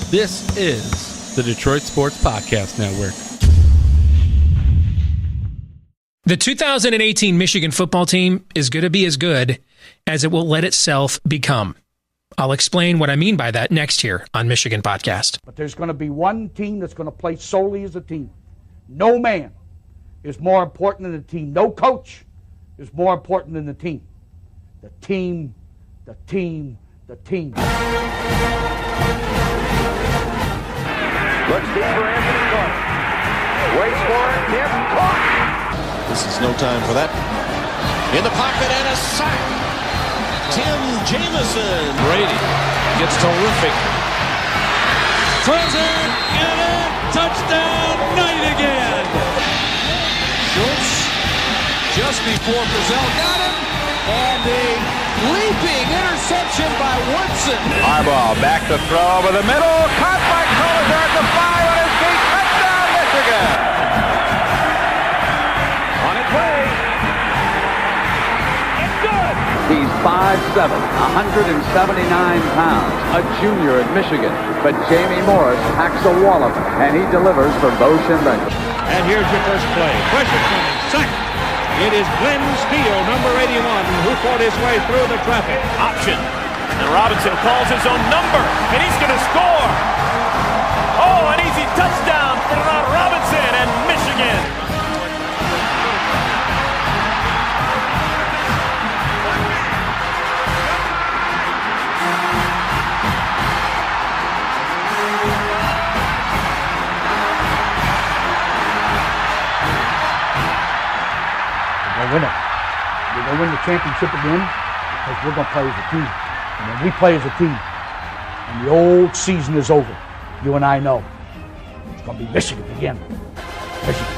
This is the Detroit Sports Podcast Network. The 2018 Michigan football team is going to be as good as it will let itself become. I'll explain what I mean by that next here on Michigan Podcast. But there's going to be one team that's going to play solely as a team. No man is more important than the team. No coach is more important than the team. The team, the team, the team. Looks deep for Anthony Carter. Waits for it. Him. Caught. This is no time for that. In the pocket and a sack. Tim Jamison. Brady gets terrific. Throws it. Get it. Touchdown. Knight again. Schultz just before Brazil got him. And a leaping interception by Woodson. Harbaugh back to throw over the middle. Caught by Collier at the 5 on his feet. Touchdown, Michigan. On its way. It's good. He's 5'7", 179 pounds, a junior at Michigan. But Jamie Morris packs a wallop, and he delivers for Bo Schembechler. And here's your first play. Pressure coming. Sack. It is Glenn Steele, number 81, who fought his way through the traffic. Option. And Robinson calls his own number, and he's going to score. Oh, an easy touchdown for Robinson and Michigan. Win it. We're going to win the championship again because we're going to play as a team. And when we play as a team and the old season is over, you and I know it's going to be Michigan again. Michigan.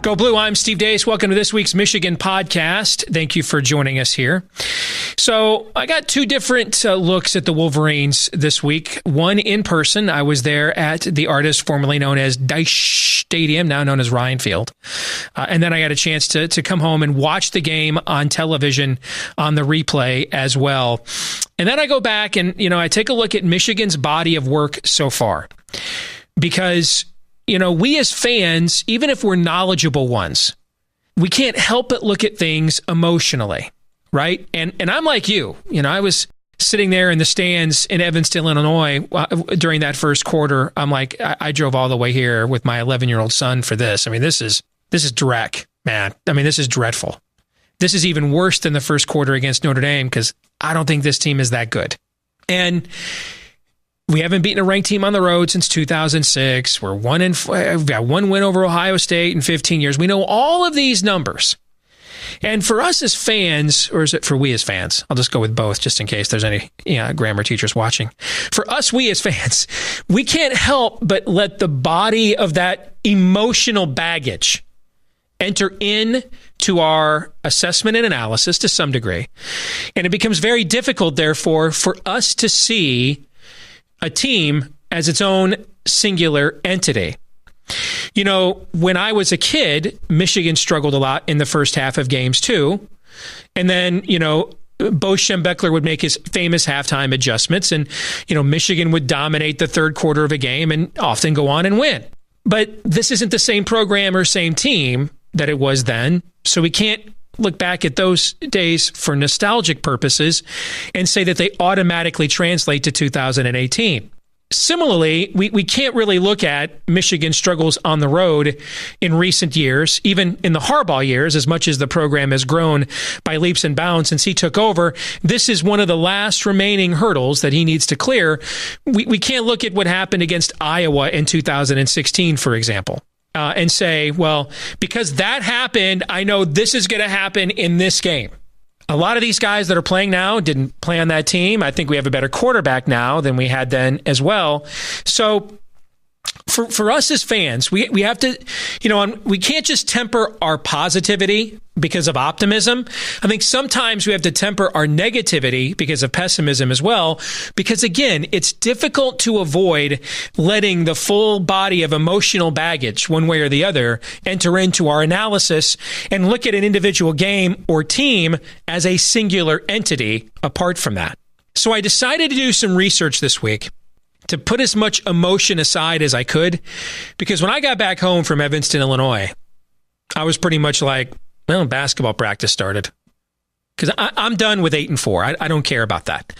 Go Blue, I'm Steve Deace. Welcome to this week's Michigan Podcast. Thank you for joining us here. So I got two different looks at the Wolverines this week. One in person. I was there at the Artist formerly known as Dice Stadium, now known as Ryan Field. And then I got a chance to come home and watch the game on television on the replay as well. And then I go back and, I take a look at Michigan's body of work so far. Because we as fans, even if we're knowledgeable ones, we can't help but look at things emotionally, right? And I'm like you. I was sitting there in the stands in Evanston, Illinois during that first quarter. I'm like, I drove all the way here with my 11-year-old son for this. I mean, this is dreck, man. I mean, this is dreadful. This is even worse than the first quarter against Notre Dame because I don't think this team is that good. And we haven't beaten a ranked team on the road since 2006. We've got one win over Ohio State in 15 years. We know all of these numbers. And for us as fans, or is it for we as fans? I'll just go with both just in case there's any grammar teachers watching. For us, we as fans, we can't help but let the body of that emotional baggage enter in to our assessment and analysis to some degree. And it becomes very difficult, therefore, for us to see a team as its own singular entity. When I was a kid, Michigan struggled a lot in the first half of games too. And then, Bo Schembechler would make his famous halftime adjustments and, Michigan would dominate the third quarter of a game and often go on and win. But this isn't the same program or same team that it was then. So we can't look back at those days for nostalgic purposes and say that they automatically translate to 2018. Similarly, we can't really look at Michigan's struggles on the road in recent years, even in the Harbaugh years, as much as the program has grown by leaps and bounds since he took over. This is one of the last remaining hurdles that he needs to clear. We can't look at what happened against Iowa in 2016, for example. And say, well, because that happened, I know this is going to happen in this game. A lot of these guys that are playing now didn't play on that team. I think we have a better quarterback now than we had then as well. So For us as fans, we have to, we can't just temper our positivity because of optimism. I think sometimes we have to temper our negativity because of pessimism as well. Because again, it's difficult to avoid letting the full body of emotional baggage, one way or the other, enter into our analysis and look at an individual game or team as a singular entity apart from that. So I decided to do some research this week to put as much emotion aside as I could, because when I got back home from Evanston, Illinois, I was pretty much like, well, basketball practice started. Because I'm done with 8-4. I don't care about that.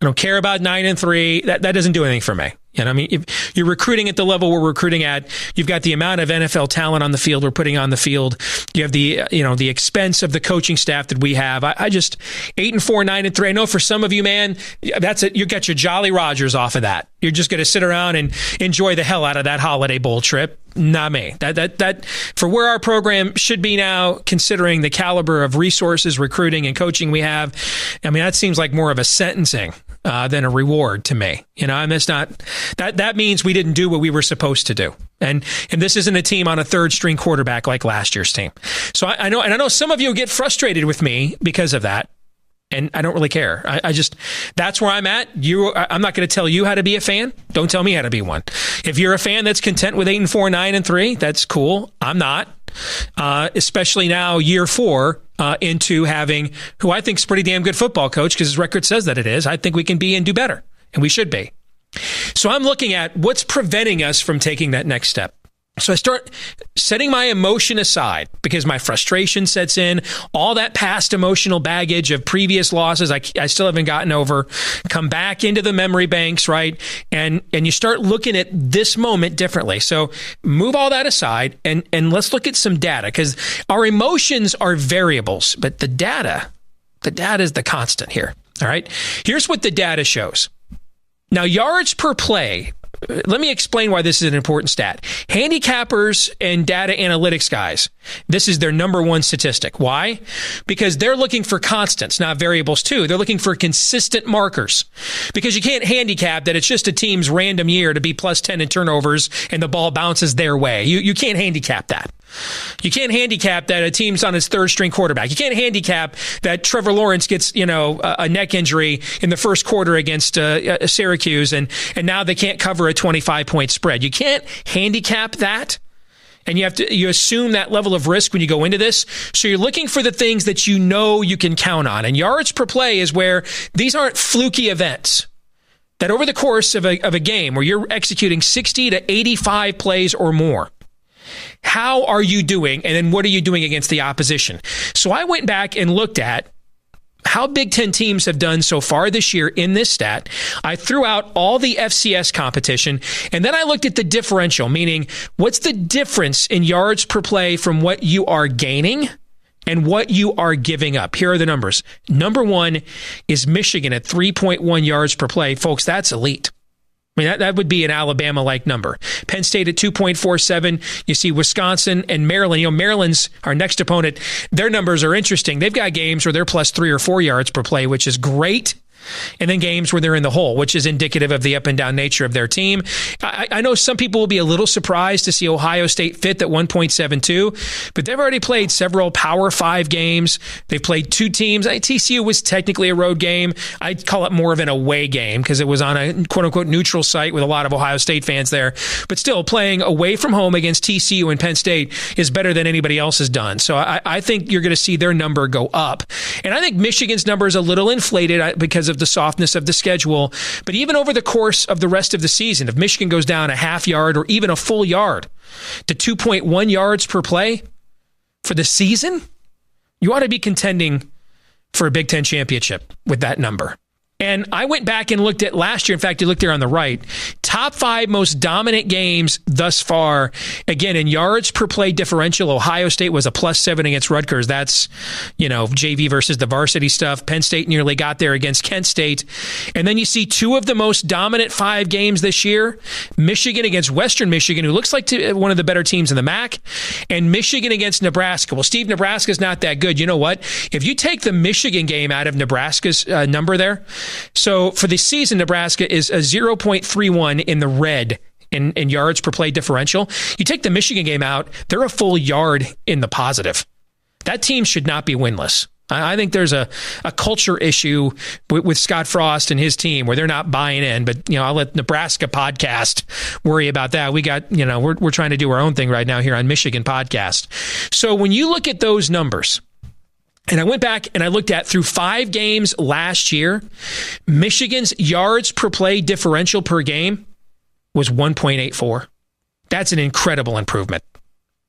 I don't care about 9-3. That doesn't do anything for me. I mean, if you're recruiting at the level we're recruiting at, you've got the amount of NFL talent on the field we're putting on the field. You have the expense of the coaching staff that we have. I just 8-4, 9-3. I know for some of you, man, that's it. You got your Jolly Rogers off of that. You're just going to sit around and enjoy the hell out of that Holiday Bowl trip. Not me. That for where our program should be now, considering the caliber of resources, recruiting, and coaching we have. I mean, that seems like more of a sentencing than a reward to me. And that's not that means we didn't do what we were supposed to do. And this isn't a team on a third string quarterback like last year's team. So I know some of you get frustrated with me because of that. And I don't really care. I just, that's where I'm at. I'm not going to tell you how to be a fan. Don't tell me how to be one. If you're a fan that's content with 8-4, 9-3, that's cool. I'm not. Especially now, year 4, into having who I think is a pretty damn good football coach, because his record says that it is. I think we can be and do better, and we should be. So I'm looking at what's preventing us from taking that next step. So I start setting my emotion aside because my frustration sets in, all that past emotional baggage of previous losses I still haven't gotten over, come back into the memory banks, right? And you start looking at this moment differently. So move all that aside and let's look at some data, because our emotions are variables, but the data is the constant here. All right. Here's what the data shows. Now, yards per play. Let me explain why this is an important stat. Handicappers and data analytics guys, this is their number one statistic. Why? Because they're looking for constants, not variables too. They're looking for consistent markers, because you can't handicap that it's just a team's random year to be plus 10 in turnovers and the ball bounces their way. You can't handicap that. You can't handicap that a team's on its third string quarterback. You can't handicap that Trevor Lawrence gets, a neck injury in the first quarter against Syracuse, and now they can't cover a 25-point spread. You can't handicap that. And you assume that level of risk when you go into this. So you're looking for the things that you know you can count on. And yards per play is where these aren't fluky events. That over the course of a game where you're executing 60 to 85 plays or more, how are you doing? And then what are you doing against the opposition? So I went back and looked at how Big Ten teams have done so far this year in this stat. I threw out all the FCS competition, and then I looked at the differential, meaning what's the difference in yards per play from what you are gaining and what you are giving up. Here are the numbers. Number 1 is Michigan at 3.1 yards per play. Folks, that's elite. I mean, that would be an Alabama-like number. Penn State at 2.47. You see Wisconsin and Maryland. Maryland's our next opponent. Their numbers are interesting. They've got games where they're plus 3 or 4 yards per play, which is great. And then games where they're in the hole, which is indicative of the up and down nature of their team. I know some people will be a little surprised to see Ohio State fifth at 1.72, but they've already played several Power 5 games. They've played 2 teams. TCU was technically a road game. I'd call it more of an away game because it was on a quote-unquote neutral site with a lot of Ohio State fans there. But still, playing away from home against TCU and Penn State is better than anybody else has done. So I think you're going to see their number go up. And I think Michigan's number is a little inflated because of the softness of the schedule. But even over the course of the rest of the season, if Michigan goes down a half yard or even a full yard to 2.1 yards per play for the season, you ought to be contending for a Big Ten championship with that number. And I went back and looked at last year. In fact, you look there on the right. Top 5 most dominant games thus far. Again, in yards per play differential, Ohio State was a +7 against Rutgers. That's, JV versus the varsity stuff. Penn State nearly got there against Kent State. And then you see 2 of the most dominant 5 games this year. Michigan against Western Michigan, who looks like one of the better teams in the MAC. And Michigan against Nebraska. Well, Steve, Nebraska's not that good. You know what? If you take the Michigan game out of Nebraska's number there, so for the season, Nebraska is a 0.31 in the red in yards per play differential. You take the Michigan game out, they're a full yard in the positive. That team should not be winless. I think there's a culture issue with Scott Frost and his team where they're not buying in. But, I'll let Nebraska podcast worry about that. We got, we're trying to do our own thing right now here on Michigan podcast. So when you look at those numbers, and I went back and I looked at through 5 games last year, Michigan's yards per play differential per game was 1.84. That's an incredible improvement.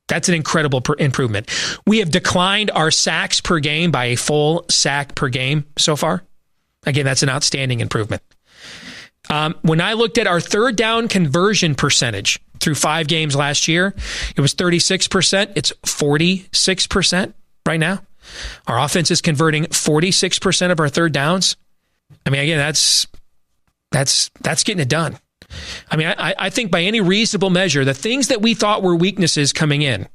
That's an incredible improvement. We have declined our sacks per game by a full sack per game so far. Again, that's an outstanding improvement. When I looked at our third down conversion percentage through 5 games last year, it was 36%. It's 46% right now. Our offense is converting 46% of our third downs. I mean, again, that's getting it done. I mean, I think by any reasonable measure, the things that we thought were weaknesses coming in,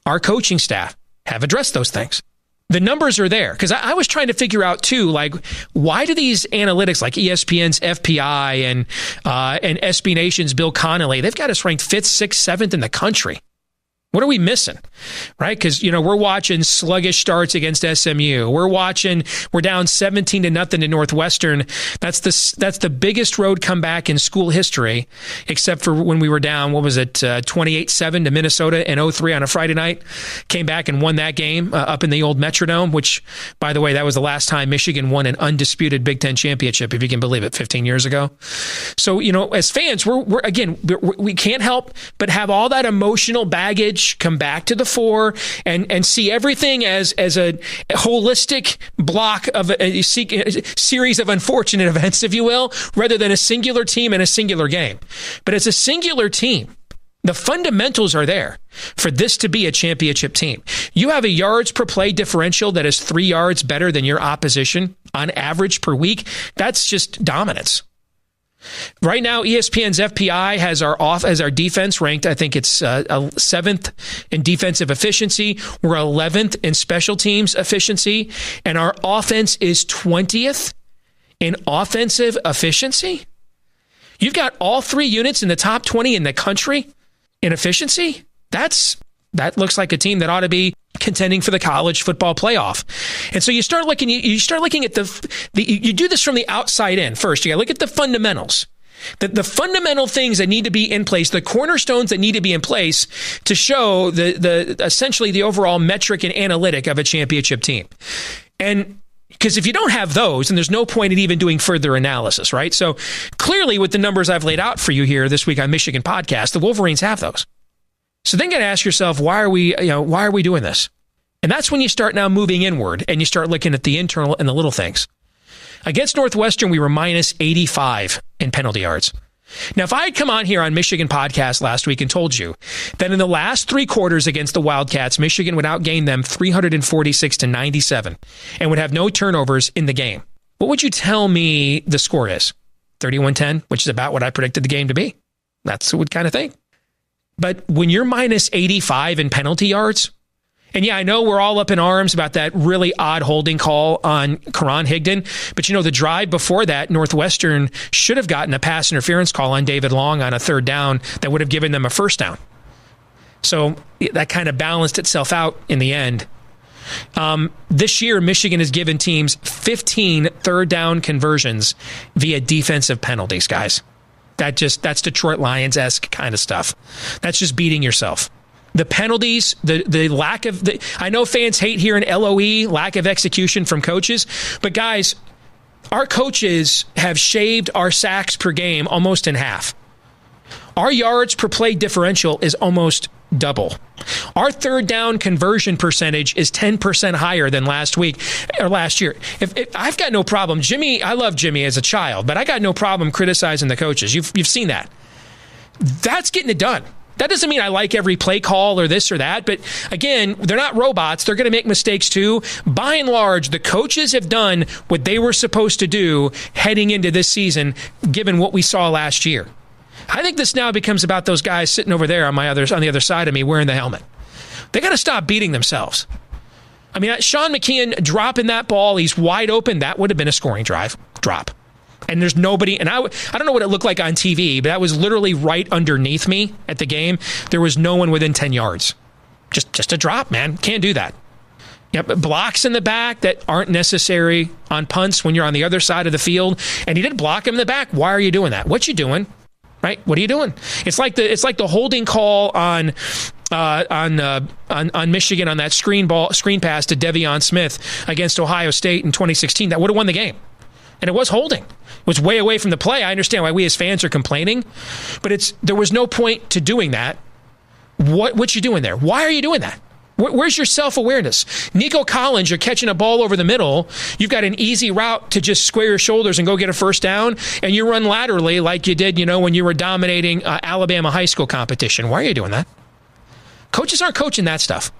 our coaching staff have addressed those things. The numbers are there. Because I was trying to figure out, too, like, why do these analytics like ESPN's FPI and SB Nation's Bill Connolly, they've got us ranked 5th, 6th, 7th in the country. What are we missing, right? Because, we're watching sluggish starts against SMU. We're down 17-0 to Northwestern. That's the biggest road comeback in school history, except for when we were down, 28-7 to Minnesota in 03 on a Friday night. Came back and won that game up in the old Metrodome, which, by the way, that was the last time Michigan won an undisputed Big Ten championship, if you can believe it, 15 years ago. So, as fans, we can't help but have all that emotional baggage come back to the fore and see everything as a holistic block of a series of unfortunate events, if you will, rather than a singular team and a singular game. But as a singular team, the fundamentals are there for this to be a championship team. You have a yards per play differential that is 3 yards better than your opposition on average per week. That's just dominance. Right now, ESPN's FPI has our defense ranked. I think it's 7th in defensive efficiency. We're 11th in special teams efficiency, and our offense is 20th in offensive efficiency. You've got all 3 units in the top 20 in the country in efficiency. That looks like a team that ought to be contending for the college football playoff. And so you start looking at you do this from the outside in first. You got to look at the fundamentals. The fundamental things that need to be in place, the cornerstones that need to be in place to show the essentially the overall metric and analytic of a championship team. And because if you don't have those, then there's no point in even doing further analysis, right? So clearly with the numbers I've laid out for you here this week on Michigan Podcast, the Wolverines have those. So then you got to ask yourself, why are we doing this? And that's when you start now moving inward and you start looking at the internal and the little things. Against Northwestern, we were minus 85 in penalty yards. Now, if I had come on here on Michigan Podcast last week and told you that in the last 3 quarters against the Wildcats, Michigan would outgain them 346-97 and would have no turnovers in the game, what would you tell me the score is? 31-10, which is about what I predicted the game to be. That's what kind of thing. But when you're minus 85 in penalty yards, and yeah, I know we're all up in arms about that really odd holding call on Karan Higdon, but the drive before that, Northwestern should have gotten a pass interference call on David Long on a 3rd down that would have given them a 1st down. So that kind of balanced itself out in the end. This year, Michigan has given teams 15 3rd down conversions via defensive penalties, guys. That's Detroit Lions-esque kind of stuff. That's just beating yourself. The penalties, the lack of... I know fans hate hearing LOE, lack of execution from coaches, but guys, our coaches have shaved our sacks per game almost in half. Our yards per play differential is almost double. Our 3rd down conversion percentage is 10% higher than last year. If I've got no problem. Jimmy, I love Jimmy as a child, but I got no problem criticizing the coaches. You've seen that. That's getting it done. That doesn't mean I like every play call or this or that, but again, they're not robots. They're going to make mistakes too. By and large, the coaches have done what they were supposed to do heading into this season, given what we saw last year. I think this now becomes about those guys sitting over there on the other side of me wearing the helmet. They got to stop beating themselves. I mean, Sean McKeon dropping that ball, he's wide open. That would have been a scoring drop. And there's nobody, and I don't know what it looked like on TV, but that was literally right underneath me at the game. There was no one within 10 yards. Just a drop, man. Can't do that. Yep, blocks in the back that aren't necessary on punts when you're on the other side of the field. And he didn't block him in the back. Why are you doing that? What you doing? Right? What are you doing? It's like the holding call on Michigan on that screen pass to Devion Smith against Ohio State in 2016. That would have won the game. And it was holding. It was way away from the play. I understand why we as fans are complaining, but there was no point to doing that. What you doing there? Why are you doing that? Where's your self-awareness? Nico Collins, you're catching a ball over the middle. You've got an easy route to just square your shoulders and go get a first down, and you run laterally like you did, when you were dominating Alabama high school competition. Why are you doing that? Coaches aren't coaching that stuff.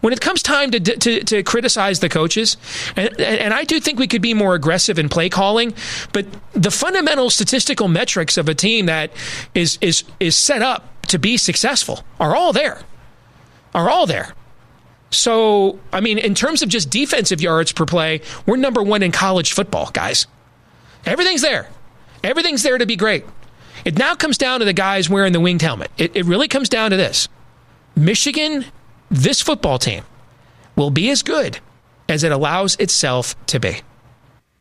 When it comes time to criticize the coaches, and I do think we could be more aggressive in play calling, but the fundamental statistical metrics of a team that is set up to be successful are all there. So, I mean, in terms of just defensive yards per play, we're number one in college football, guys. Everything's there. Everything's there to be great. It now comes down to the guys wearing the winged helmet. It really comes down to this. Michigan, this football team, will be as good as it allows itself to be.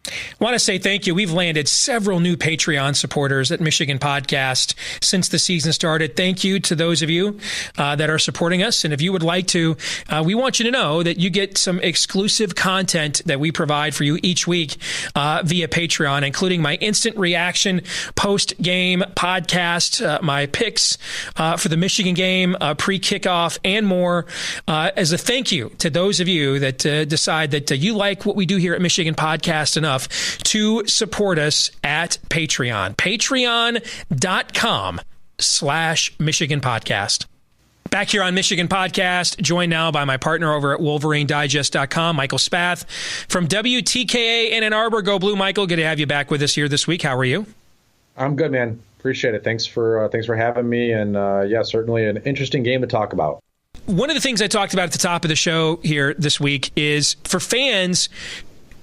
I want to say thank you. We've landed several new Patreon supporters at Michigan Podcast since the season started. Thank you to those of you that are supporting us. And if you would like to, we want you to know that you get some exclusive content that we provide for you each week via Patreon, including my instant reaction post-game podcast, my picks for the Michigan game, pre-kickoff, and more. As a thank you to those of you that decide that you like what we do here at Michigan Podcast enough to support us at Patreon. Patreon.com/Michigan Podcast. Back here on Michigan Podcast, joined now by my partner over at WolverineDigest.com, Michael Spath from WTKA in Ann Arbor. Go Blue, Michael. Good to have you back with us here this week. How are you? I'm good, man. Appreciate it. Thanks for having me. And certainly an interesting game to talk about. One of the things I talked about at the top of the show here this week is for fans,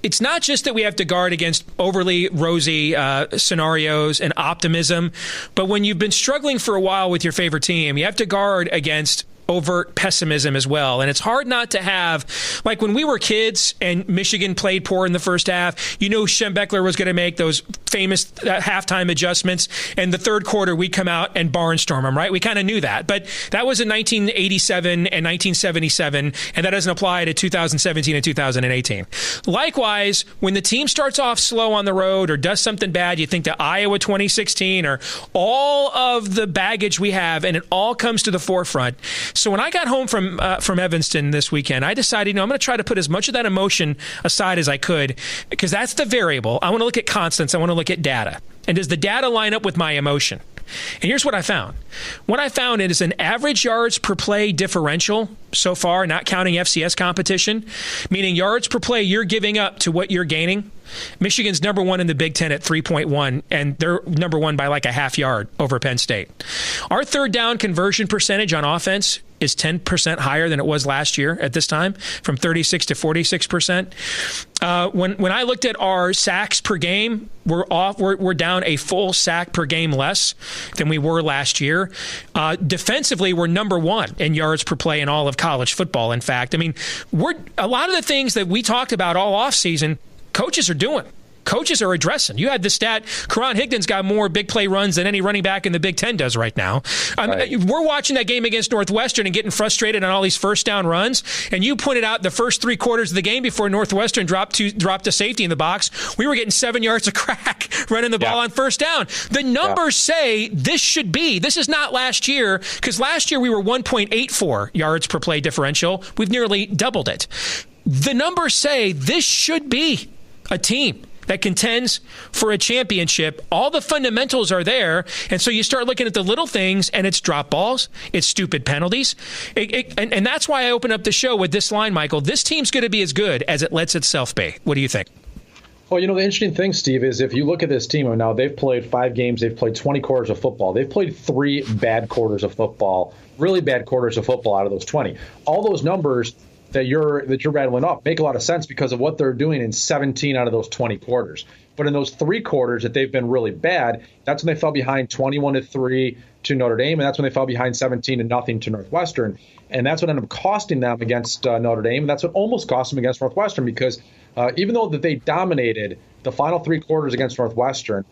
it's not just that we have to guard against overly rosy scenarios and optimism, but when you've been struggling for a while with your favorite team, you have to guard against overt pessimism as well. And it's hard not to have, like when we were kids and Michigan played poor in the first half, Shem Beckler was going to make those famous halftime adjustments, and the third quarter we'd come out and barnstorm them, right? We kind of knew that. But that was in 1987 and 1977, and that doesn't apply to 2017 and 2018. Likewise, when the team starts off slow on the road or does something bad, you think to Iowa 2016 or all of the baggage we have, and it all comes to the forefront. So when I got home from Evanston this weekend, I decided, I'm going to try to put as much of that emotion aside as I could, because that's the variable. I want to look at constants. I want to look at data. And does the data line up with my emotion? And here's what I found. What I found is an average yards per play differential so far, not counting FCS competition, meaning yards per play you're giving up to what you're gaining. Michigan's number one in the Big Ten at 3.1, and they're number one by like a half yard over Penn State. Our third down conversion percentage on offense is 10% higher than it was last year at this time, from 36 to 46%. When I looked at our sacks per game, we're down a full sack per game less than we were last year. Defensively, we're number one in yards per play in all of college football. In fact, I mean, a lot of the things that we talked about all offseason, coaches are doing. Coaches are addressing. You had the stat, Karan Higdon's got more big play runs than any running back in the Big Ten does right now. Right. We're watching that game against Northwestern and getting frustrated on all these first down runs, and you pointed out the first three quarters of the game before Northwestern dropped a safety in the box, we were getting 7 yards of crack running the ball on first down. The numbers say this is not last year, because last year we were 1.84 yards per play differential. We've nearly doubled it. The numbers say this should be a team that contends for a championship. All the fundamentals are there, and so you start looking at the little things, and it's drop balls, it's stupid penalties, and that's why I open up the show with this line, Michael. This team's going to be as good as it lets itself be. What do you think? Well, the interesting thing, Steve, is if you look at this team, now they've played 5 games, they've played 20 quarters of football. They've played 3 bad quarters of football, really bad quarters of football out of those 20. All those numbers that you're rattling off make a lot of sense because of what they're doing in 17 out of those 20 quarters. But in those 3 quarters that they've been really bad, that's when they fell behind 21-3 to Notre Dame, and that's when they fell behind 17-0 to Northwestern. And that's what ended up costing them against Notre Dame, and that's what almost cost them against Northwestern because even though that they dominated the final 3 quarters against Northwestern,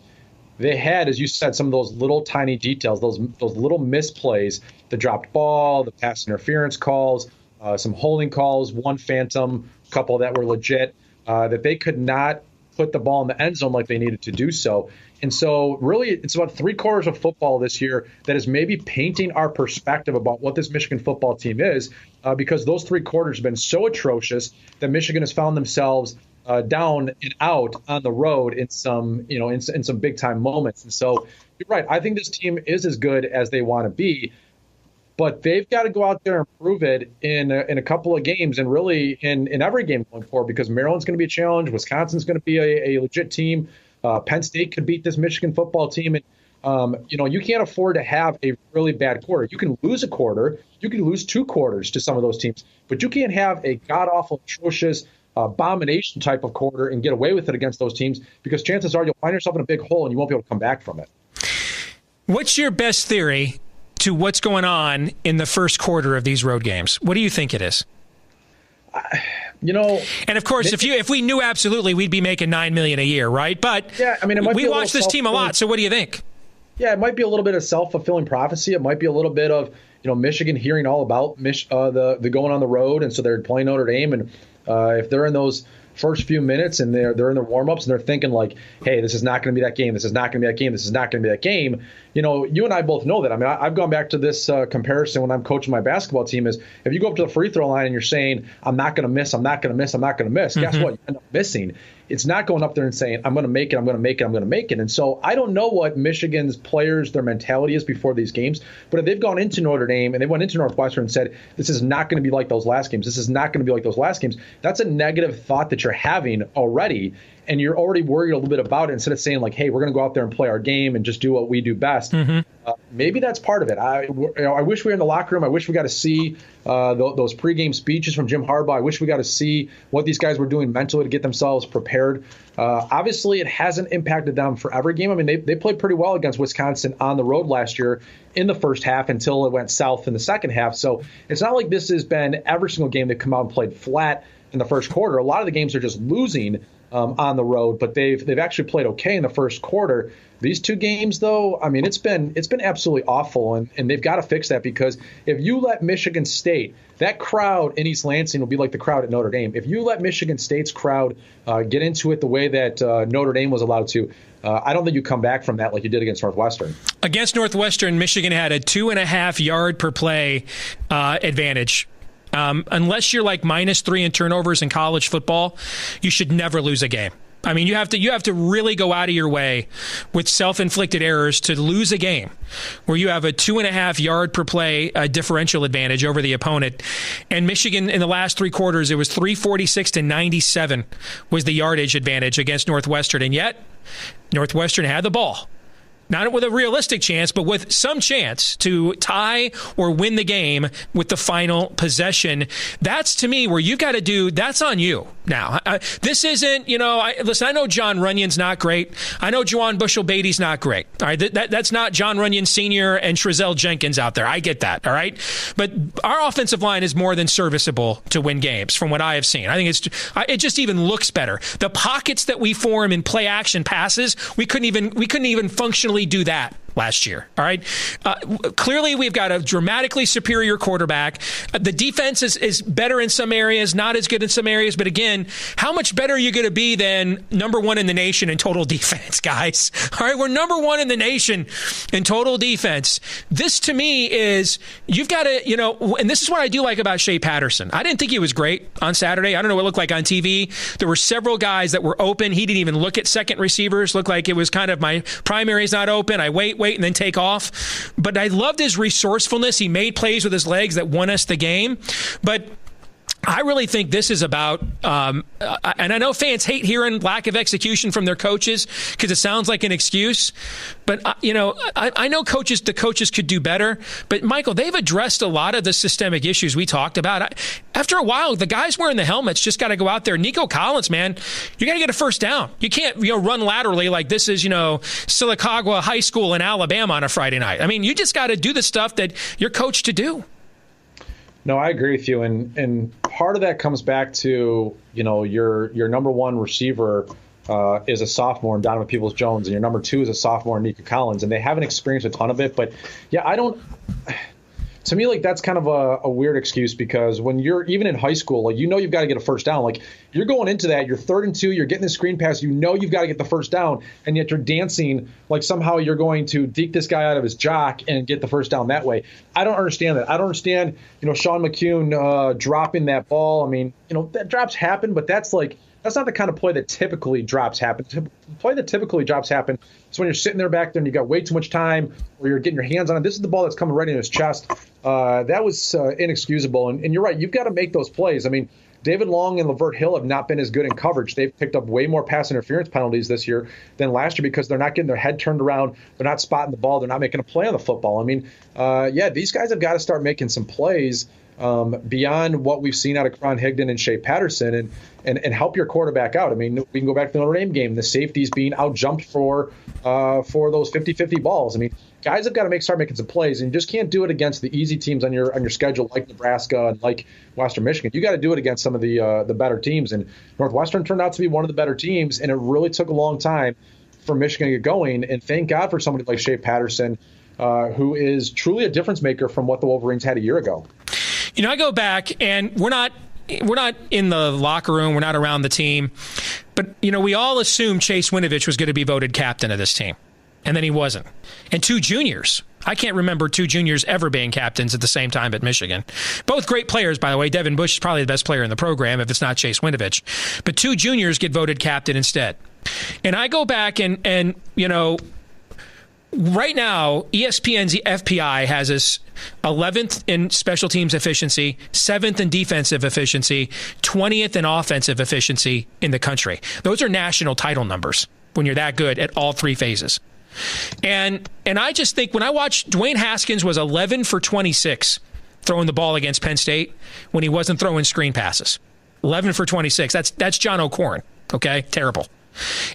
they had, as you said, some of those little tiny details, those little misplays, the dropped ball, the pass interference calls, some holding calls, one phantom, a couple that were legit, that they could not put the ball in the end zone like they needed to do so. And so really it's about 3 quarters of football this year that is maybe painting our perspective about what this Michigan football team is, because those 3 quarters have been so atrocious that Michigan has found themselves down and out on the road in some, in some big time moments. And so you're right. I think this team is as good as they want to be, but they've got to go out there and prove it in a couple of games and really in every game going forward, because Maryland's going to be a challenge. Wisconsin's going to be a legit team. Penn State could beat this Michigan football team. And, you can't afford to have a really bad quarter. You can lose a quarter. You can lose 2 quarters to some of those teams, but you can't have a god-awful, atrocious, abomination type of quarter and get away with it against those teams, because chances are you'll find yourself in a big hole and you won't be able to come back from it. What's your best theory to what's going on in the first quarter of these road games? What do you think it is? And of course, if we knew absolutely, we'd be making $9 million a year, right? But yeah, I mean, we watch this team a lot. So what do you think? Yeah, it might be a little bit of self-fulfilling prophecy. It might be a little bit of Michigan hearing all about the going on the road, and so they're playing Notre Dame, and if they're in those first few minutes and they're in their warm-ups and they're thinking like, hey, this is not going to be that game, this is not going to be that game, this is not going to be that game, you and I both know that. I mean, I've gone back to this comparison when I'm coaching my basketball team is if you go up to the free throw line and you're saying, I'm not going to miss, I'm not going to miss, I'm not going to miss, guess what? You end up missing. It's not going up there and saying, I'm going to make it, I'm going to make it, I'm going to make it. And so I don't know what Michigan's players, their mentality is before these games, but if they've gone into Notre Dame and they went into Northwestern and said, this is not going to be like those last games, this is not going to be like those last games, that's a negative thought that you're having already. And you're already worried a little bit about it instead of saying like, hey, we're going to go out there and play our game and just do what we do best. Maybe that's part of it. I wish we were in the locker room. I wish we got to see those pregame speeches from Jim Harbaugh. I wish we got to see what these guys were doing mentally to get themselves prepared. Obviously, it hasn't impacted them for every game. I mean, they played pretty well against Wisconsin on the road last year in the first half until it went south in the second half. So it's not like this has been every single game they've come out and played flat in the first quarter. A lot of the games are just losing on the road, but they've actually played okay in the first quarter. These 2 games, though, I mean, it's been absolutely awful, and they've got to fix that, because if you let Michigan State, that crowd in East Lansing will be like the crowd at Notre Dame. If you let Michigan State's crowd get into it the way that Notre Dame was allowed to, I don't think you come back from that like you did against Northwestern. Against Northwestern, Michigan had a 2.5 yard per play advantage. Unless you're like -3 in turnovers in college football, you should never lose a game. I mean, you have to really go out of your way with self-inflicted errors to lose a game where you have a 2.5 yard per play differential advantage over the opponent. And Michigan in the last 3 quarters, it was 346 to 97 was the yardage advantage against Northwestern. And yet Northwestern had the ball. Not with a realistic chance, but with some chance to tie or win the game with the final possession. That's, to me, where you've got to do, that's on you. Now, this isn't, listen, I know John Runyon's not great. I know Juwan Bushell-Beatty's not great. All right, that's not John Runyon Sr. and Shrezell Jenkins out there. I get that, all right? But our offensive line is more than serviceable to win games from what I have seen. I think it just even looks better. The pockets that we form in play action passes, we couldn't even functionally do that last year. All right. Clearly, we've got a dramatically superior quarterback. The defense is better in some areas, not as good in some areas. But again, how much better are you going to be than number 1 in the nation in total defense, guys? All right. We're number 1 in the nation in total defense. This, to me, is you've got to, and this is what I do like about Shea Patterson. I didn't think he was great on Saturday. I don't know what it looked like on TV. There were several guys that were open. He didn't even look at second receivers. Looked like it was kind of my primary's not open. I wait, and then take off. But I loved his resourcefulness. He made plays with his legs that won us the game. But I really think this is about, and I know fans hate hearing lack of execution from their coaches because it sounds like an excuse. But, I know the coaches could do better. But, Michael, they've addressed a lot of the systemic issues we talked about. After a while, the guys wearing the helmets just got to go out there. Nico Collins, man, you got to get a first down. You can't run laterally like this is, Sylacauga High School in Alabama on a Friday night. I mean, you just got to do the stuff that you're coached to do. No, I agree with you, and part of that comes back to your number one receiver is a sophomore in Donovan Peoples-Jones, and your number two is a sophomore in Nico Collins, and they haven't experienced a ton of it. But yeah, to me, like, that's kind of a weird excuse, because when you're even in high school, like, you've got to get a first down. Like, you're going into that, you're 3rd and 2, you're getting the screen pass, you've got to get the first down, and yet you're dancing like somehow you're going to deke this guy out of his jock and get the first down that way. I don't understand that. I don't understand, Sean McCune dropping that ball. I mean, that drops happen, but that's not the kind of play that typically drops happen. The play that typically drops happen is when you're sitting there back there and you got way too much time, or you're getting your hands on it. This is the ball that's coming right in his chest. That was inexcusable. And you're right. You've got to make those plays. I mean, David Long and Lavert Hill have not been as good in coverage. They've picked up way more pass interference penalties this year than last year because they're not getting their head turned around. They're not spotting the ball. They're not making a play on the football. I mean, these guys have got to start making some plays beyond what we've seen out of Cron Higdon and Shea Patterson and help your quarterback out. I mean, we can go back to the Notre Dame game. The safeties being out-jumped for those 50-50 balls. I mean, guys have got to start making some plays, and you just can't do it against the easy teams on your schedule like Nebraska and like Western Michigan. You got to do it against some of the better teams, and Northwestern turned out to be one of the better teams, and it really took a long time for Michigan to get going, and thank God for somebody like Shea Patterson, who is truly a difference maker from what the Wolverines had a year ago. I go back, and we're not in the locker room. We're not around the team. But, we all assumed Chase Winovich was going to be voted captain of this team. And then he wasn't. And 2 juniors. I can't remember 2 juniors ever being captains at the same time at Michigan. Both great players, by the way. Devin Bush is probably the best player in the program if it's not Chase Winovich. But 2 juniors get voted captain instead. And I go back and right now, ESPN's FPI has us 11th in special teams efficiency, 7th in defensive efficiency, 20th in offensive efficiency in the country. Those are national title numbers when you're that good at all 3 phases. And I just think when I watched, Dwayne Haskins was 11 for 26 throwing the ball against Penn State when he wasn't throwing screen passes. 11 for 26. That's John O'Corn. Okay? Terrible.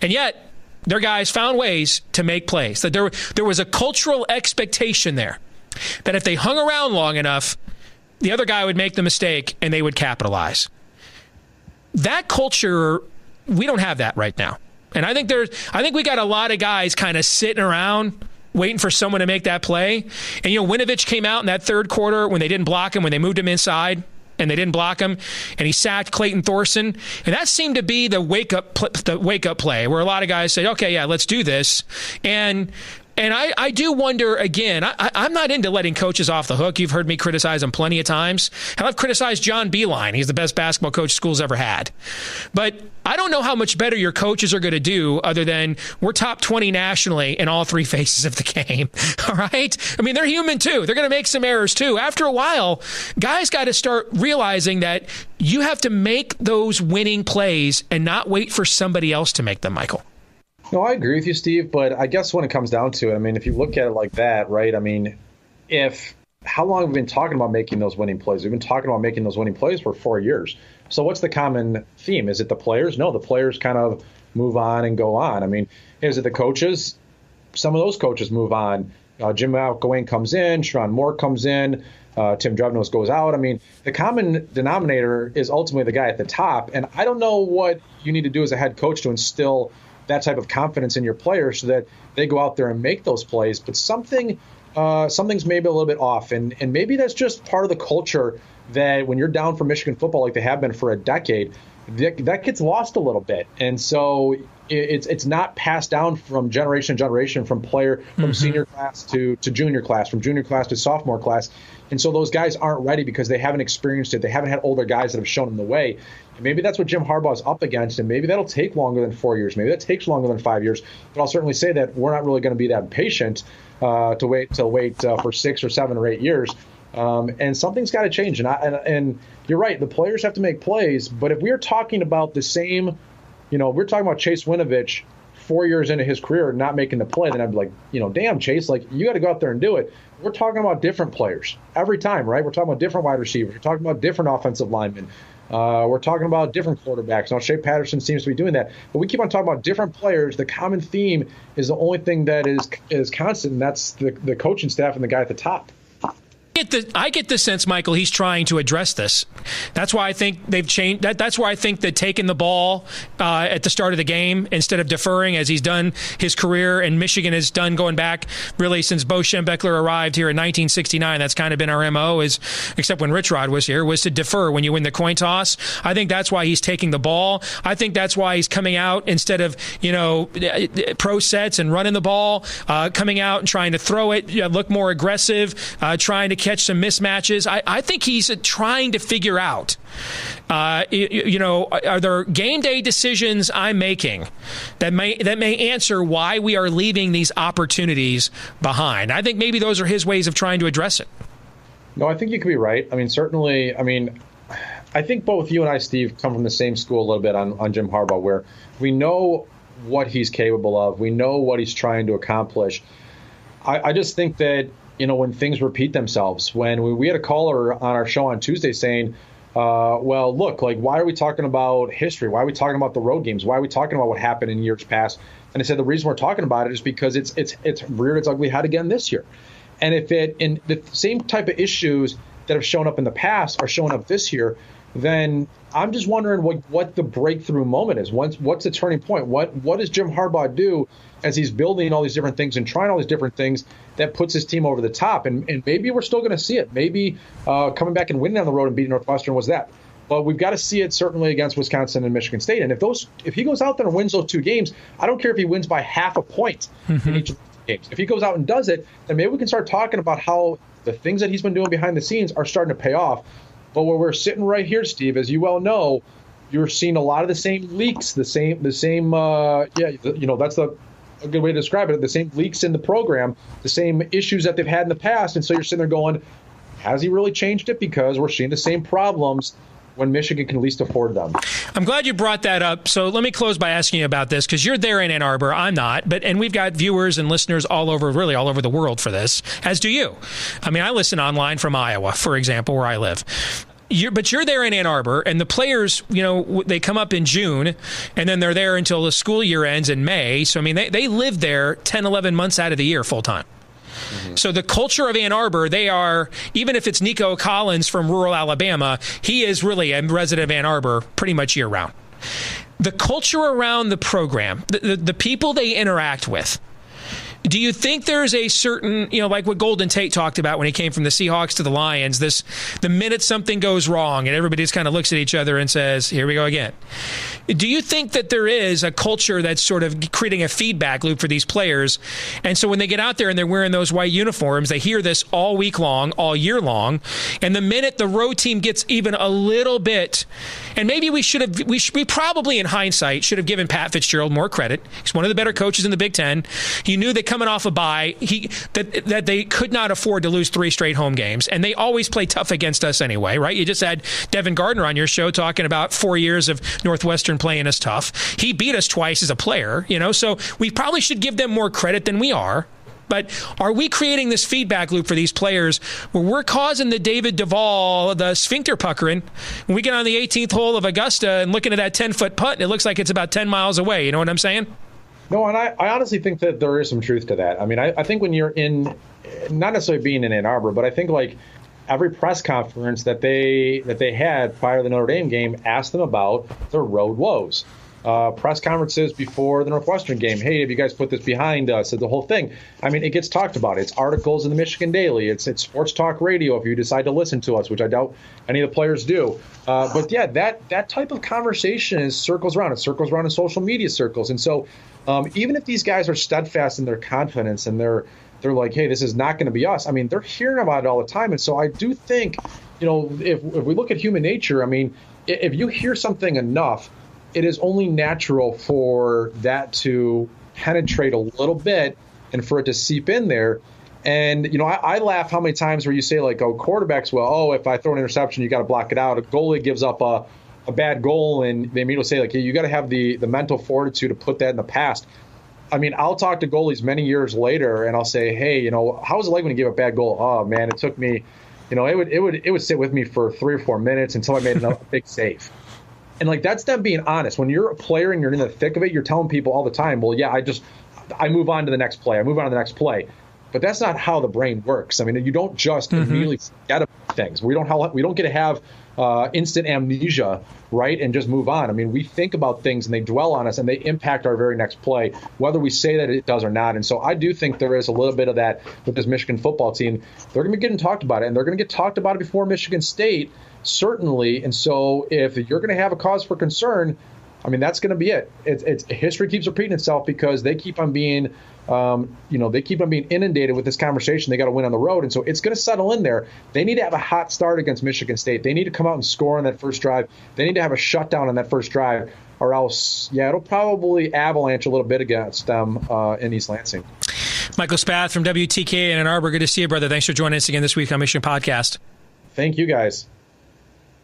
And yet, their guys found ways to make plays. That there was a cultural expectation there that if they hung around long enough, the other guy would make the mistake and they would capitalize. That culture, we don't have that right now. And I think we got a lot of guys kind of sitting around waiting for someone to make that play. And Winovich came out in that 3rd quarter when they didn't block him, when they moved him inside and they didn't block him, and he sacked Clayton Thorson. And that seemed to be the wake up play where a lot of guys say, okay, yeah, let's do this. And I do wonder, again, I'm not into letting coaches off the hook. You've heard me criticize them plenty of times. And I've criticized John Beilein. He's the best basketball coach school's ever had. But I don't know how much better your coaches are going to do other than we're top 20 nationally in all 3 phases of the game. All right? I mean, they're human too. They're going to make some errors too. After a while, guys got to start realizing that you have to make those winning plays and not wait for somebody else to make them, Michael. No, I agree with you, Steve, but I guess when it comes down to it, I mean, if you look at it like that, right, I mean, how long have we been talking about making those winning plays? We've been talking about making those winning plays for 4 years. So what's the common theme? Is it the players? No, the players kind of move on and go on. I mean, is it the coaches? Some of those coaches move on. Jim McElwain comes in, Sherrone Moore comes in, Tim Drevnos goes out. I mean, the common denominator is ultimately the guy at the top, and I don't know what you need to do as a head coach to instill that type of confidence in your players so that they go out there and make those plays. But something's maybe a little bit off, and maybe that's just part of the culture that when you're down for Michigan football like they have been for a decade, that gets lost a little bit. And so it's not passed down from generation to generation, from senior class to junior class, from junior class to sophomore class. And so those guys aren't ready because they haven't experienced it. They haven't had older guys that have shown them the way. And maybe that's what Jim Harbaugh is up against, and maybe that'll take longer than 4 years. Maybe that takes longer than 5 years. But I'll certainly say that we're not really going to be that patient to wait for 6 or 7 or 8 years. And something's got to change. And you're right, the players have to make plays. But if we're talking about the same, we're talking about Chase Winovich 4 years into his career not making the play, then I'd be like, damn, Chase, like, you got to go out there and do it. We're talking about different players every time, right? We're talking about different wide receivers. We're talking about different offensive linemen. We're talking about different quarterbacks. Now, Shea Patterson seems to be doing that. But we keep on talking about different players. The common theme is the only thing that is constant, and that's the coaching staff and the guy at the top. I get the sense, Michael, he's trying to address this. That's why I think they've changed. That's why I think that taking the ball at the start of the game instead of deferring, as he's done his career and Michigan has done going back really since Bo Schembechler arrived here in 1969. That's kind of been our MO, except when Rich Rod was here, was to defer when you win the coin toss. I think that's why he's taking the ball. I think that's why he's coming out instead of pro sets and running the ball, coming out and trying to throw it, look more aggressive, trying to catch some mismatches. I think he's trying to figure out, are there game day decisions I'm making that may answer why we are leaving these opportunities behind? I think maybe those are his ways of trying to address it. No, I think you could be right. I mean, certainly, I think both you and I, Steve, come from the same school a little bit on Jim Harbaugh, where we know what he's capable of. We know what he's trying to accomplish. I just think that, when things repeat themselves, when we had a caller on our show on Tuesday saying, well, look, like, why are we talking about history? Why are we talking about the road games? Why are we talking about what happened in years past? And I said, the reason we're talking about it is because it's reared its ugly head again this year. And if the same type of issues that have shown up in the past are showing up this year, then I'm just wondering what the breakthrough moment is. What's the turning point? What does Jim Harbaugh do as he's building all these different things and trying all these different things that puts his team over the top? And maybe we're still going to see it. Maybe coming back and winning on the road and beating Northwestern was that. But we've got to see it certainly against Wisconsin and Michigan State. And if he goes out there and wins those two games, I don't care if he wins by half a point in each of the games. If he goes out and does it, then maybe we can start talking about how the things that he's been doing behind the scenes are starting to pay off. But where we're sitting right here, Steve, as you well know, you're seeing a lot of the same leaks, that's a good way to describe it, the same leaks in the program, the same issues that they've had in the past. And so you're sitting there going, has he really changed it? Because we're seeing the same problems when Michigan can least afford them. I'm glad you brought that up. So let me close by asking you about this, because you're there in Ann Arbor. I'm not. And we've got viewers and listeners all over the world for this, as do you. I mean, I listen online from Iowa, for example, where I live. But you're there in Ann Arbor, and the players, they come up in June, and then they're there until the school year ends in May. So, I mean, they live there 10, 11 months out of the year full time. Mm-hmm. So the culture of Ann Arbor, they are, even if it's Nico Collins from rural Alabama, he is really a resident of Ann Arbor pretty much year round. The culture around the program, the people they interact with, do you think there's a certain, like what Golden Tate talked about when he came from the Seahawks to the Lions, the minute something goes wrong and everybody just kind of looks at each other and says, here we go again. Do you think that there is a culture that's sort of creating a feedback loop for these players? And so when they get out there and they're wearing those white uniforms, they hear this all week long, all year long. And the minute the road team gets even a little bit, and maybe we probably in hindsight should have given Pat Fitzgerald more credit. He's one of the better coaches in the Big Ten. He knew that coming off a bye, that they could not afford to lose 3 straight home games. And they always play tough against us anyway, right? You just had Devin Gardner on your show talking about 4 years of Northwestern playing us tough. He beat us twice as a player, so we probably should give them more credit than we are. But are we creating this feedback loop for these players where we're causing the David Duvall, the sphincter puckering, when we get on the 18th hole of Augusta and looking at that 10-foot putt, and it looks like it's about 10 miles away. You know what I'm saying? No, and I honestly think that there is some truth to that. I mean, I think when you're in, not necessarily being in Ann Arbor, but I think like every press conference that they had prior to the Notre Dame game asked them about their road woes. Press conferences before the Northwestern game. Hey, have you guys put this behind us? The whole thing. I mean, it gets talked about. It's articles in the Michigan Daily. It's sports talk radio if you decide to listen to us, which I doubt any of the players do. But yeah, that type of conversation circles around. It circles around in social media circles. And so even if these guys are steadfast in their confidence and they're like, hey, this is not going to be us. I mean, they're hearing about it all the time. And so I do think, if we look at human nature, I mean, if you hear something enough, it is only natural for that to penetrate a little bit and for it to seep in there. And, I laugh how many times where you say, like, quarterbacks, if I throw an interception, you got to block it out. A goalie gives up a bad goal, and they immediately say, like, hey, you got to have the mental fortitude to put that in the past. I mean, I'll talk to goalies many years later, and I'll say, hey, how was it like when you gave a bad goal? Oh, man, it took me, it would sit with me for 3 or 4 minutes until I made a big save. And, like, that's them being honest. When you're a player and you're in the thick of it, you're telling people all the time, well, yeah, I move on to the next play. I move on to the next play. But that's not how the brain works. I mean, you don't just immediately forget about things. We don't get to have instant amnesia, right, and just move on. I mean, we think about things and they dwell on us and they impact our very next play, whether we say that it does or not. And so I do think there is a little bit of that with this Michigan football team. They're going to be getting talked about it, and they're going to get talked about it before Michigan State, certainly. And so if you're going to have a cause for concern, I mean, that's going to be it. It's history keeps repeating itself because they keep on being inundated with this conversation. They got to win on the road. And so it's going to settle in there. They need to have a hot start against Michigan State. They need to come out and score on that first drive. They need to have a shutdown on that first drive, or else, it'll probably avalanche a little bit against them in East Lansing. Michael Spath from WTK in Ann Arbor. Good to see you, brother. Thanks for joining us again this week on Michigan Podcast. Thank you, guys.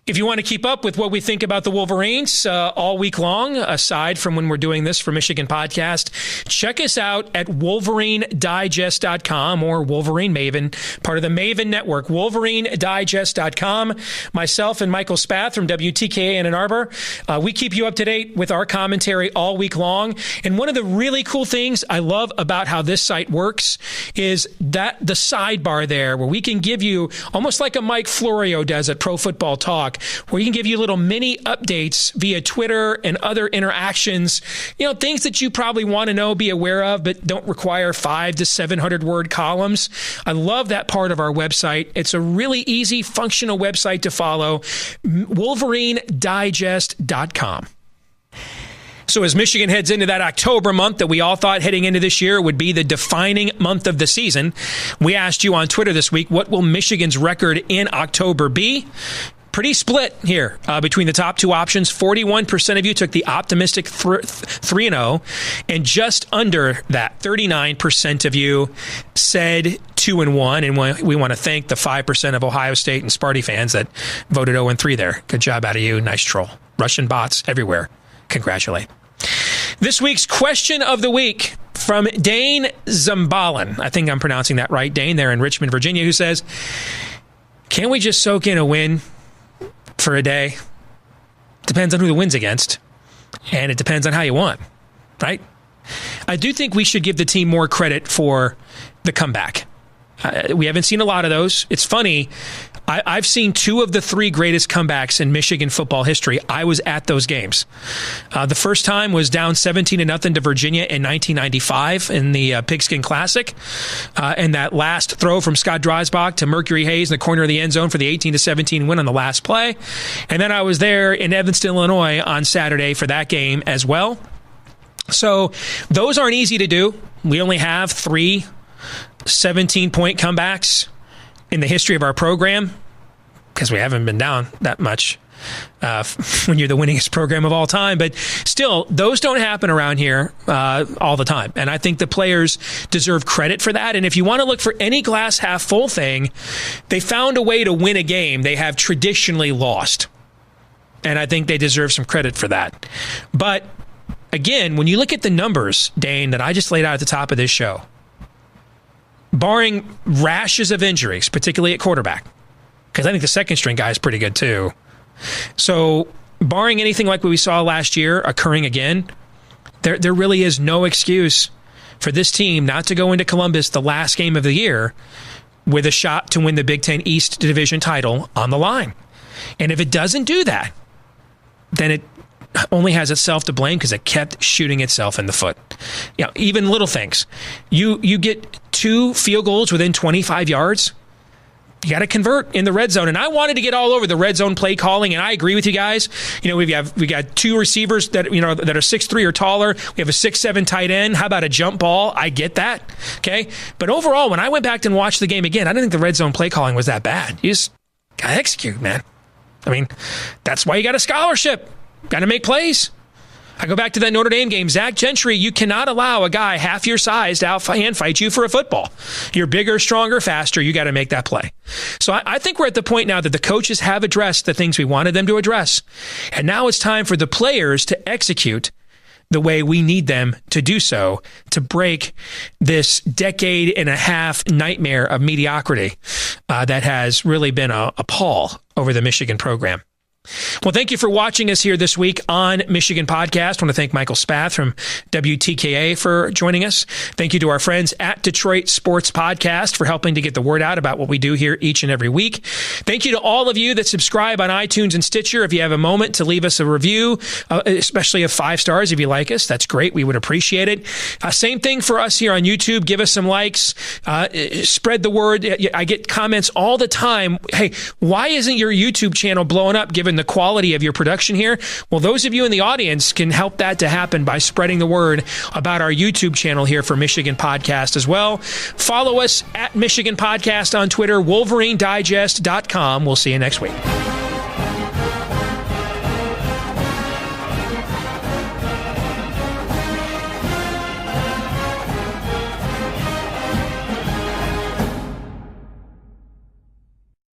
If you want to keep up with what we think about the Wolverines all week long, aside from when we're doing this for Michigan Podcast, check us out at WolverineDigest.com or Wolverine Maven, part of the Maven Network, WolverineDigest.com. Myself and Michael Spath from WTKA in Ann Arbor, we keep you up to date with our commentary all week long. And one of the really cool things I love about how this site works is that the sidebar there where we can give you, almost like a Mike Florio does at Pro Football Talk, where you can give you little mini updates via Twitter and other interactions, things that you probably want to know, be aware of, but don't require 500 to 700 word columns. I love that part of our website. It's a really easy, functional website to follow, WolverineDigest.com. So as Michigan heads into that October month that we all thought heading into this year would be the defining month of the season, we asked you on Twitter this week, what will Michigan's record in October be? Pretty split here between the top two options. 41% of you took the optimistic 3-0, and just under that, 39% of you said 2-1. And we want to thank the 5% of Ohio State and Sparty fans that voted 0-3 there. Good job out of you. Nice troll. Russian bots everywhere. Congratulate. This week's question of the week from Dane Zambalin. I think I'm pronouncing that right. Dane there in Richmond, Virginia, who says, can we just soak in a win for a day? Depends on who the win's against, and it depends on how you won, right? I do think we should give the team more credit for the comeback. We haven't seen a lot of those. It's funny. I've seen 2 of the 3 greatest comebacks in Michigan football history. I was at those games. The first time was down 17-0 to Virginia in 1995 in the Pigskin Classic. And that last throw from Scott Dreisbach to Mercury Hayes in the corner of the end zone for the 18-17 win on the last play. And then I was there in Evanston, Illinois on Saturday for that game as well. So those aren't easy to do. We only have 3 17-point comebacks in the history of our program, because we haven't been down that much when you're the winningest program of all time. But still, those don't happen around here all the time. And I think the players deserve credit for that. And if you want to look for any glass half full thing, they found a way to win a game they have traditionally lost. And I think they deserve some credit for that. But again, when you look at the numbers, Dane, that I just laid out at the top of this show, barring rashes of injuries, particularly at quarterback, because I think the second string guy is pretty good too. So barring anything like what we saw last year occurring again, there really is no excuse for this team not to go into Columbus the last game of the year with a shot to win the Big Ten East Division title on the line. And if it doesn't do that, then it only has itself to blame because it kept shooting itself in the foot. Even little things. You get 2 field goals within 25 yards. You got to convert in the red zone. And I wanted to get all over the red zone play calling, and I agree with you guys. We got 2 receivers that that are 6'3" or taller. We have a 6'7" tight end. How about a jump ball? I get that. Okay. But overall, when I went back and watched the game again, I didn't think the red zone play calling was that bad. You just got to execute, man. I mean, that's why you got a scholarship. Got to make plays. I go back to that Notre Dame game. Zach Gentry, you cannot allow a guy half your size to hand fight you for a football. You're bigger, stronger, faster. You got to make that play. So I think we're at the point now that the coaches have addressed the things we wanted them to address. And now it's time for the players to execute the way we need them to do so to break this decade and a half nightmare of mediocrity that has really been a pall over the Michigan program. Well, thank you for watching us here this week on Michigan Podcast. I want to thank Michael Spath from WTKA for joining us. Thank you to our friends at Detroit Sports Podcast for helping to get the word out about what we do here each and every week. Thank you to all of you that subscribe on iTunes and Stitcher. If you have a moment to leave us a review, especially of 5 stars if you like us, that's great. We would appreciate it. Same thing for us here on YouTube. Give us some likes. Spread the word. I get comments all the time. Hey, why isn't your YouTube channel blowing up given the quality of your production here? Well, those of you in the audience can help that to happen by spreading the word about our YouTube channel here for Michigan Podcast as well. Follow us at Michigan Podcast on Twitter, WolverineDigest.com. We'll see you next week.